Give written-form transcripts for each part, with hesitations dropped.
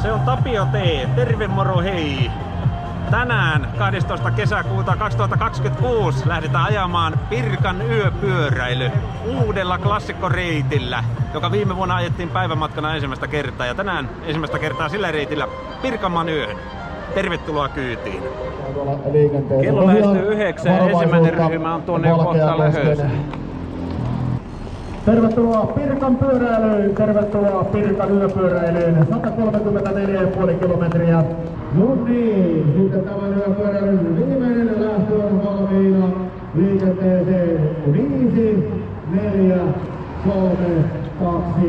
Se on Tapio T. Terve moro hei! Tänään 12. kesäkuuta 2026 lähdetään ajamaan Pirkan yöpyöräily uudella klassikkoreitillä, joka viime vuonna ajettiin päivämatkana ensimmäistä kertaa. Ja tänään ensimmäistä kertaa sillä reitillä Pirkanmaan yöhön. Tervetuloa kyytiin! Kello lähestyy 9 ja ensimmäinen ryhmä on tuonne jo kohta lähdössä. Tervetuloa Pirkan pyöräilyyn, tervetuloa Pirkan yöpyöräilyyn, 134,5 kilometriä. No niin, sitten tämän yöpyöräilyn viimeinen lähtö on valmiina liikenteeseen 5, 4, 3, 2,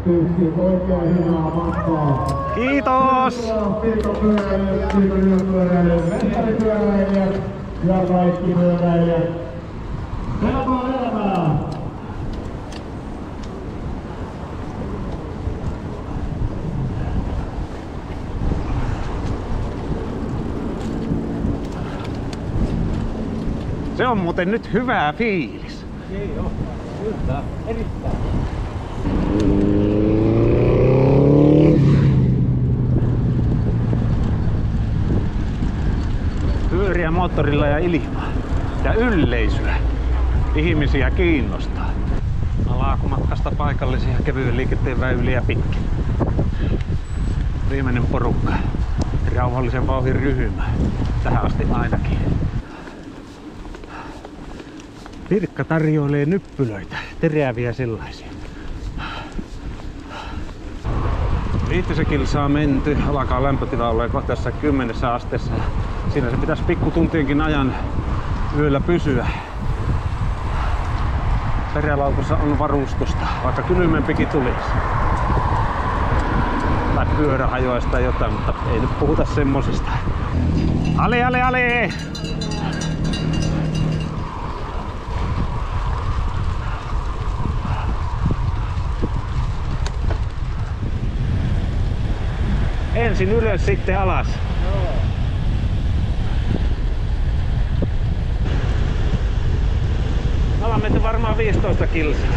1. Oikein hyvää matkaa. Kiitos! Pirkan pyöräily, Pirkan yöpyöräily, mestaripyöräilijät ja kaikki pyöräilijät. Elämää! Se on muuten nyt hyvä fiilis. Ei oo. Kyllä, erittäin. Pyöriä moottorilla ja ilmaa. Ja yleisöä. Ihmisiä kiinnostaa. Alkumatkasta paikallisia kevyen liikenteen väyliä pitkin. Viimeinen porukka. Rauhallisen vauhdin ryhmä. Tähän asti ainakin. Pirkka tarjoilee nyppylöitä, teräviä sellaisia. 5 kilsaa menty, alkaa lämpötila olla kohta tässä 10 asteessa. Siinä se pitäisi pikkutuntienkin ajan yöllä pysyä. Perälaukussa on varustusta, vaikka kylmempikin tulisi. Tai pyörähajoista jotain, mutta ei nyt puhuta semmosista. Ale, ale, ale! Ensin ylös, sitten alas. Joo. Me ollaan menty varmaan 15 kilsaa.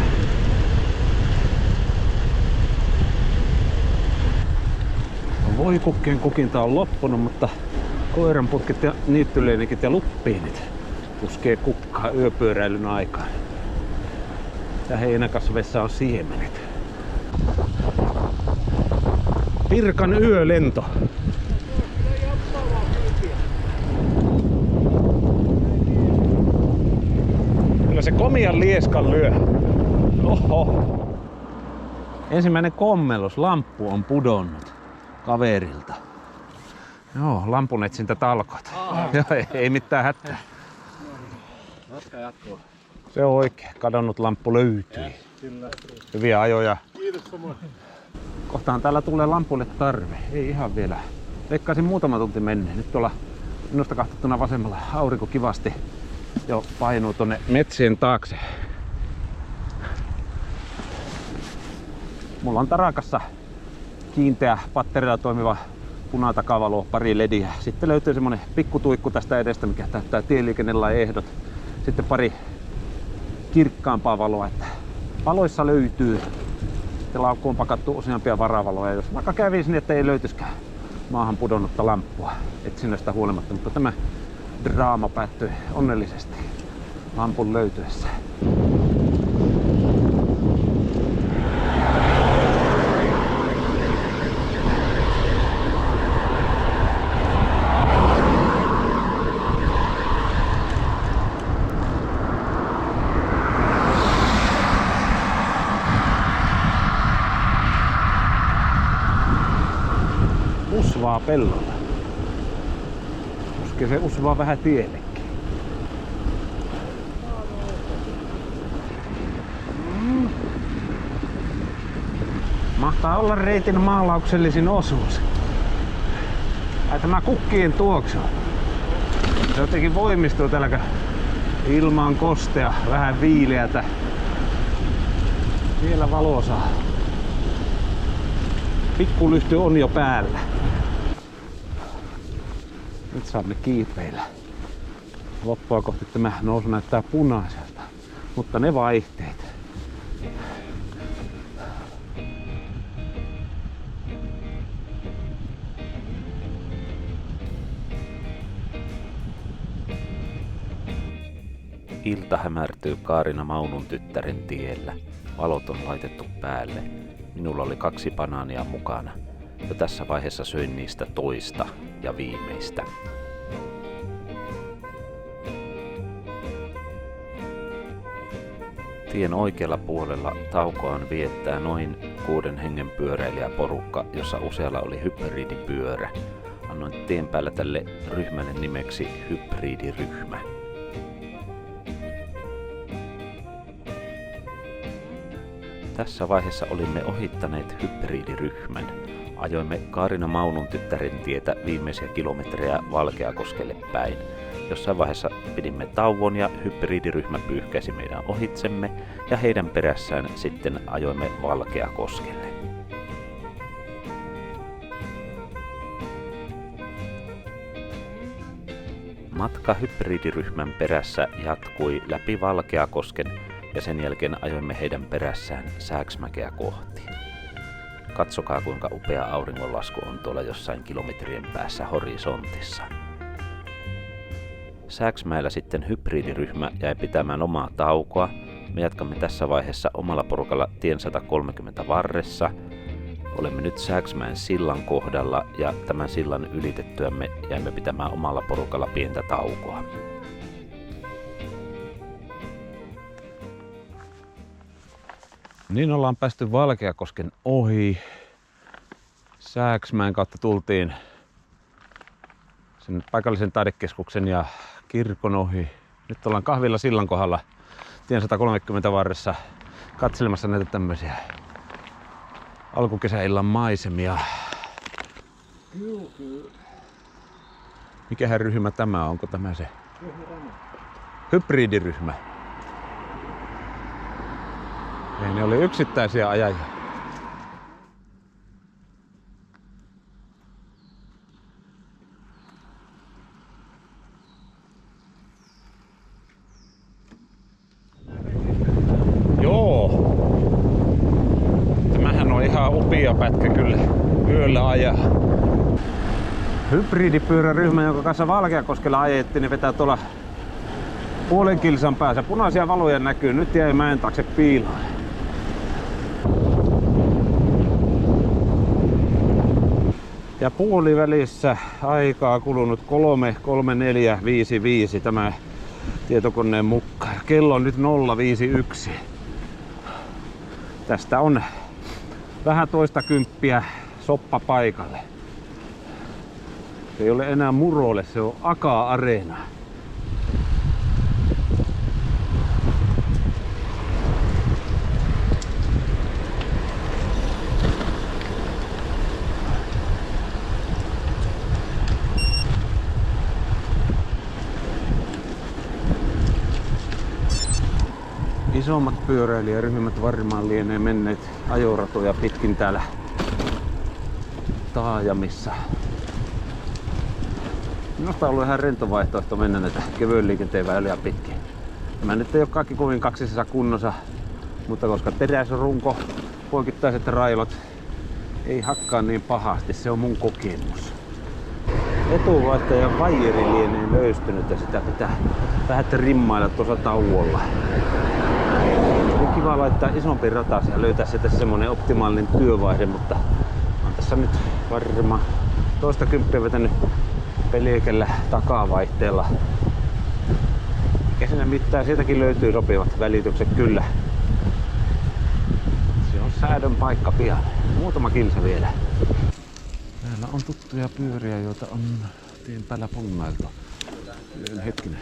Voikukkien kukinta on loppunut, mutta koiranputkit ja niittyleenikit ja luppiinit puskee kukkaa yöpyöräilyn aikaan. Ja heinäkasveissa on siemenet. Pirkan yölento. Kyllä se komian lieskan lyö. Oho. Ensimmäinen kommellus. Lamppu on pudonnut kaverilta. Joo, lampun etsintä talkoita. Ei mitään hätää. Matka jatkuu. Se on oikein. Kadonnut lamppu löytyi. Kyllä. Hyviä ajoja. Kiitos samoin. Kohtaan täällä tulee lampulle tarve. Ei ihan vielä. Veikkaisin muutama tunti menneen. Nyt tuolla minusta katsottuna vasemmalla aurinko kivasti jo painuu tonne metsien taakse. Mulla on tarakassa kiinteä patterilla toimiva punatakavalo, pari lediä. Sitten löytyy semmonen pikkutuikku tästä edestä, mikä täyttää tieliikennelain ehdot. Sitten pari kirkkaampaa valoa. Että valoissa löytyy. Ja laukkuun on pakattu useampia varavaloja, jos vaikka kävisi niin, että ei löytyisikään maahan pudonnutta lamppua etsinnöstä huolimatta, mutta tämä draama päättyi onnellisesti lampun löytyessä. Usvaa pellolla. Koskee se usvaa vähän tiellekin. Mahtaa olla reitin maalauksellisin osuus. Ai tämä kukkien tuoksu. Se jotenkin voimistuu täällä, kun ilma on kostea, vähän viileätä. Vielä valosaa. Pikkulyhty on jo päällä. Nyt saamme kiipeillä. Loppua kohti tämä nousu näyttää punaiselta, mutta ne vaihteet. Ilta hämärtyy Kaarina Maunun tyttären tiellä. Valot on laitettu päälle. Minulla oli 2 banaania mukana. Jo tässä vaiheessa söin niistä toista ja viimeistä. Tien oikealla puolella taukoaan viettää noin 6 hengen pyöräilijäporukka, jossa usealla oli hybridipyörä. Annoin tien päällä tälle ryhmälle nimeksi hybridiryhmä. Tässä vaiheessa olimme ohittaneet hybridiryhmän. Ajoimme Kaarina Maunun tyttären tietä viimeisiä kilometrejä Valkeakoskelle päin. Jossain vaiheessa pidimme tauon ja hybridiryhmä pyyhkäisi meidän ohitsemme ja heidän perässään sitten ajoimme Valkeakoskelle. Matka hybridiryhmän perässä jatkui läpi Valkeakosken ja sen jälkeen ajoimme heidän perässään Sääksmäkeä kohti. Katsokaa kuinka upea auringonlasku on tuolla jossain kilometrien päässä horisontissa. Sääksmäellä sitten hybridiryhmä jäi pitämään omaa taukoa. Me jatkamme tässä vaiheessa omalla porukalla tien 130 varressa. Olemme nyt Sääksmäen sillan kohdalla ja tämän sillan ylitettyämme jäimme pitämään omalla porukalla pientä taukoa. Niin ollaan päästy Valkeakosken ohi. Sääksmäen kautta tultiin sen paikallisen taidekeskuksen ja kirkon ohi. Nyt ollaan kahvilla sillan kohdalla tien 130 varressa katselemassa näitä tämmöisiä alkukesäillan maisemia. Mikähän ryhmä tämä on? Onko tämä se hybridiryhmä? Ei, ne oli yksittäisiä ajajia. Joo. Tämähän on ihan upea pätkä kyllä yöllä ajaa. Hybridipyöräryhmä, jonka kanssa Valkeakoskella ajettiin, niin vetää tuolla puolen kilsan päässä. Punaisia valoja näkyy. Nyt jäi mäen taakse piiloon. Ja puolivälissä aikaa kulunut 3:34:55 tämä tietokoneen mukaan. Kello on nyt 0:51. Tästä on vähän toista kymppiä soppa paikalle. Se ei ole enää Murolle, se on Aka-areena. Isommat pyöräilijäryhmät varmaan lienee menneet ajoratoja pitkin täällä taajamissa. Minusta on ollut ihan rento vaihtoehto mennä näitä kevyen liikenteen väyliä pitkin. Tämä nyt ei ole kaikki kovin kaksisessa kunnossa, mutta koska teräsrunko, poikittaiset railot ei hakkaa niin pahasti, se on mun kokemus. Etuvaihtajan vaijeri lienee löystynyt ja sitä pitää vähän trimmailla tuossa tauolla. On kiva laittaa isompi ratas ja löytää sieltä semmonen optimaalinen työvaihde, mutta on tässä nyt varmaan toista kymppiä vetänyt pelkällä takavaihteella. Eikä siinä mitään, sieltäkin löytyy sopivat välitykset kyllä. Se on säädön paikka pian. Muutama kilsa vielä. Täällä on tuttuja pyöriä, joita on tien päällä pongailtu. Hetkinen.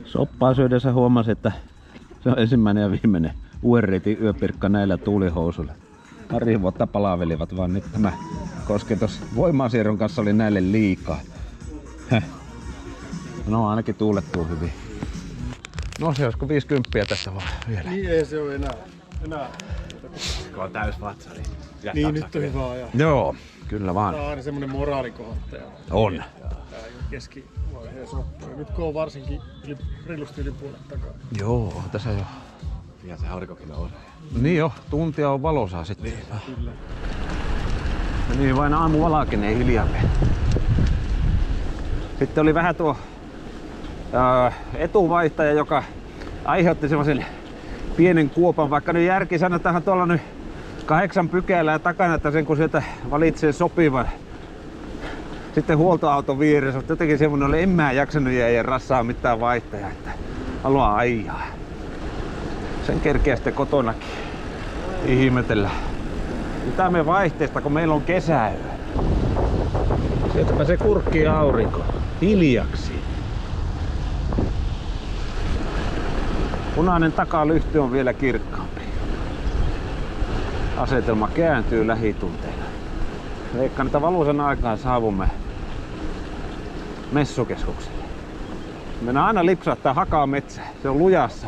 Soppaa syödessä huomasi, että se on ensimmäinen ja viimeinen uuden yöpirkka näillä tuulihousuilla. Pari vuotta palavelivat, vaan nyt tämä kosketus voimansiirron kanssa oli näille liikaa. No ainakin tuulettuu hyvin. No se olisiko 50 tässä vaan vielä. Niin ei se ole enää. Kun on täys vatsa, niin Niin, nyt on hyvä ajaa. Joo, kyllä vaan. Tää on aina semmonen moraalikohottaja. On. Tää keskivaiheen soppa. Nyt kun on varsinkin reilusti yli puolet takaa. Joo, tässä jo. Ja se aurinkokin nousee. Niin jo, tuntia on valosaa sitten. Niin, kyllä. Ja niin vain aamu valkenee hiljalleen. Sitten oli vähän tuo etuvaihtaja, joka aiheutti semmoisen pienen kuopan, vaikka nyt järki sanotaan tuolla nyt 8 pykälää takana, että sen kun sieltä valitsee sopivan sitten huoltoauton vieressä, mutta jotenkin semmoinen oli, en mä jaksanut jäädä rassaa mitään vaihtajaa, että haluaa ajaa. Sen kerkeä sitten kotonakin ihmetellä. Mitä me vaihteesta, kun meillä on kesäyö? Sieltäpä se kurkkii aurinko. Hiljaksi. Punainen takalyhty on vielä kirkkaampi. Asetelma kääntyy lähitunteina. Veikkaan, että valuisen aikaan saavumme messukeskukselle. Mennään aina lipsahtaa Hakametsä. Se on lujassa.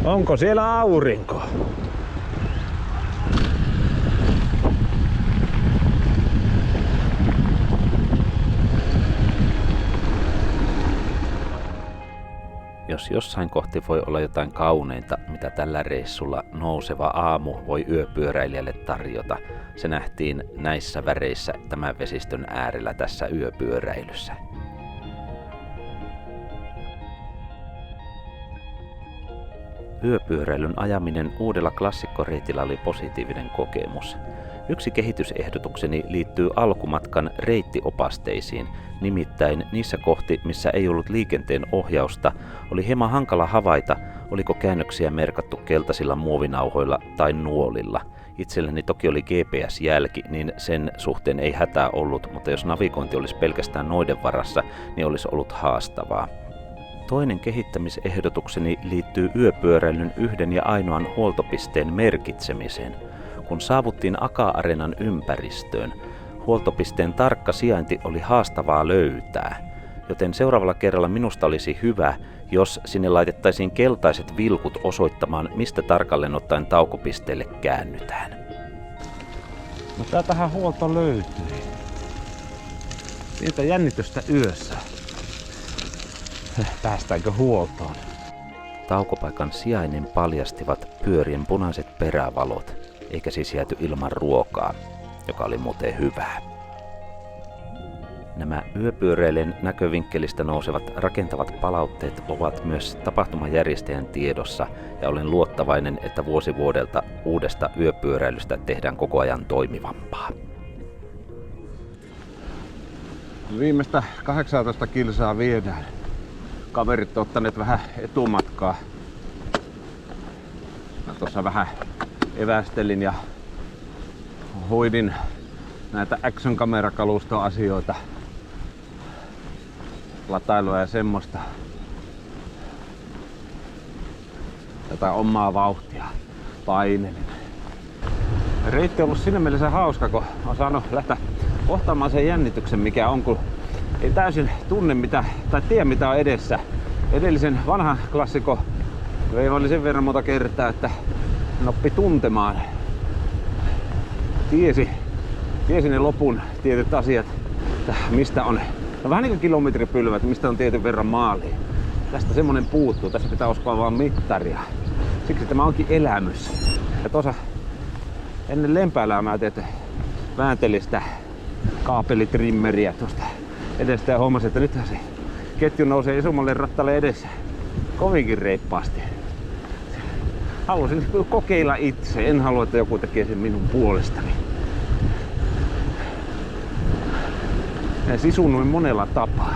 Onko siellä aurinko? Jos jossain kohti voi olla jotain kauneinta, mitä tällä reissulla nouseva aamu voi yöpyöräilijälle tarjota, se nähtiin näissä väreissä tämän vesistön äärellä tässä yöpyöräilyssä. Yöpyöräilyn ajaminen uudella klassikkoreitillä oli positiivinen kokemus. Yksi kehitysehdotukseni liittyy alkumatkan reittiopasteisiin, nimittäin niissä kohti, missä ei ollut liikenteen ohjausta, oli hieman hankala havaita, oliko käännöksiä merkattu keltaisilla muovinauhoilla tai nuolilla. Itselleni toki oli GPS-jälki, niin sen suhteen ei hätää ollut, mutta jos navigointi olisi pelkästään noiden varassa, niin olisi ollut haastavaa. Toinen kehittämisehdotukseni liittyy yöpyöräilyn yhden ja ainoan huoltopisteen merkitsemiseen. Kun saavuttiin Aka-areenan ympäristöön, huoltopisteen tarkka sijainti oli haastavaa löytää, joten seuraavalla kerralla minusta olisi hyvä, jos sinne laitettaisiin keltaiset vilkut osoittamaan, mistä tarkalleen ottaen taukopisteelle käännytään. No täältähän huolto löytyy. Pientä jännitystä yössä. Päästäänkö huoltoon? Taukopaikan sijainnin paljastivat pyörien punaiset perävalot, eikä siis jääty ilman ruokaa, joka oli muuten hyvää. Nämä yöpyöräilijän näkövinkkelistä nousevat rakentavat palautteet ovat myös tapahtumajärjestäjän tiedossa, ja olen luottavainen, että vuosi vuodelta uudesta yöpyöräilystä tehdään koko ajan toimivampaa. Viimeistä 18 kilsaa viedään. Kaverit ovat ottaneet vähän etumatkaa. Mä tuossa vähän evästelin ja hoidin näitä action-kamerakalustoasioita, latailua ja semmoista. Tätä omaa vauhtia painelin. Reitti on ollut siinä mielessä hauska, kun on saanut lähteä kohtaamaan sen jännityksen, mikä on, kun ei täysin tunne mitä, tai tiedä mitä on edessä. Edellisen vanhan klassikon veivaili sen verran monta kertaa, että oppi tuntemaan. Tiesi ne lopun tietyt asiat, että mistä on, no vähän niin kuin kilometripylvät, mistä on tietyn verran maaliin. Tästä semmonen puuttuu, tässä pitää uskoa vaan mittaria. Siksi tämä onkin elämys. Ja tuossa ennen Lempäälää mä vääntelin sitä kaapelitrimmeriä tuosta edestä ja huomasin, että nythän se ketju nousee isommalle rattalle edessä kovinkin reippaasti. Halusin kokeilla itse, en halua, että joku tekee sen minun puolestani. Ja sisunnuin monella tapaa.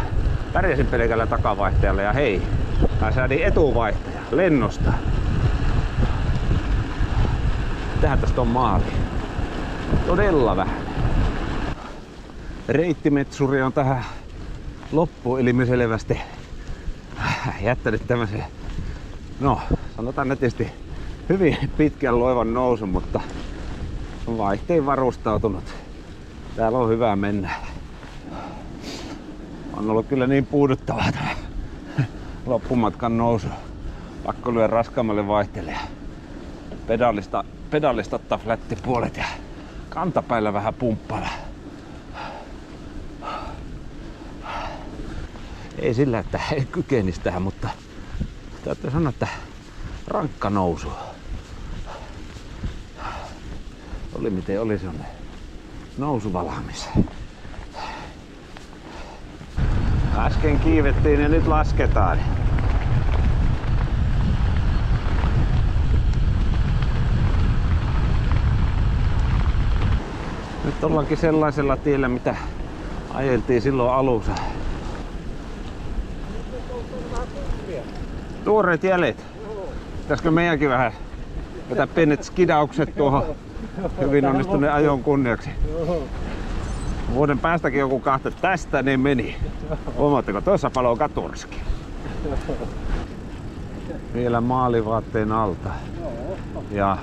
Pärjäsin pelkällä takavaihtajalla ja hei, mä säädin etuvaihtaja lennosta. Tähän tästä on maali. Todella vähän. Reittimetsuri on tähän loppuun ilmiselvästi jättänyt tämmösen, no sanotaan netisti, hyvin pitkän loivan nousun, mutta on vaihtein varustautunut. Täällä on hyvä mennä. On ollut kyllä niin puuduttavaa tämä loppumatkan nousu. Pakko lyödä raskaammalle vaihteelle. pedalista ottaa flättipuolet ja kantapäillä vähän pumppailla. Ei sillä, että ei kykenisi tähän, mutta täytyy sanoa, että rankka nousu. Oli miten oli, se on nousu valmis. Äsken kiivettiin ja nyt lasketaan. Nyt ollaankin sellaisella tiellä, mitä ajeltiin silloin alussa. Tuoreet jäljet. Pitäisikö meidänkin vähän vetää pienet skidaukset tuohon hyvin onnistuneen ajon kunniaksi? Vuoden päästäkin joku kahta tästä, niin meni. Huomaatteko, tuossa paloo katurski. Vielä maalivaatteen alta. Ja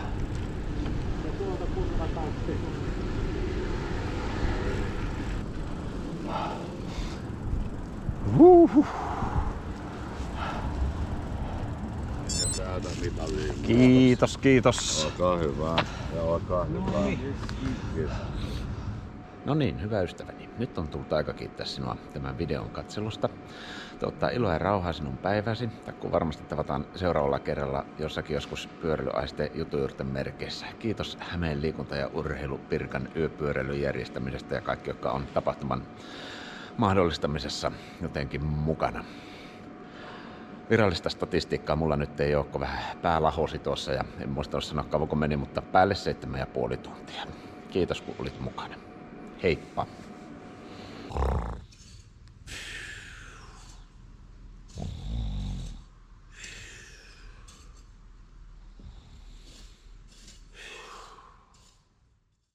kiitos, kiitos. Olkaa hyvä. Ja olkaa hyvä. Kiitos. No niin, hyvä ystäväni. Nyt on tullut aika kiittää sinua tämän videon katselusta. Toivottaa iloa ja rauhaa sinun päiväsi. Kun varmasti tavataan seuraavalla kerralla jossakin joskus pyöräilyaiste jutujuurten merkeissä. Kiitos Hämeen liikunta- ja urheilupirkan yöpyöräilyn järjestämisestä ja kaikki, jotka on tapahtuman mahdollistamisessa jotenkin mukana. Virallista statistiikkaa mulla nyt ei ole, kun vähän pää lahosi tuossa ja en muista sanoa kauanko meni, mutta päälle 7,5 tuntia. Kiitos kun olit mukana. Heippa!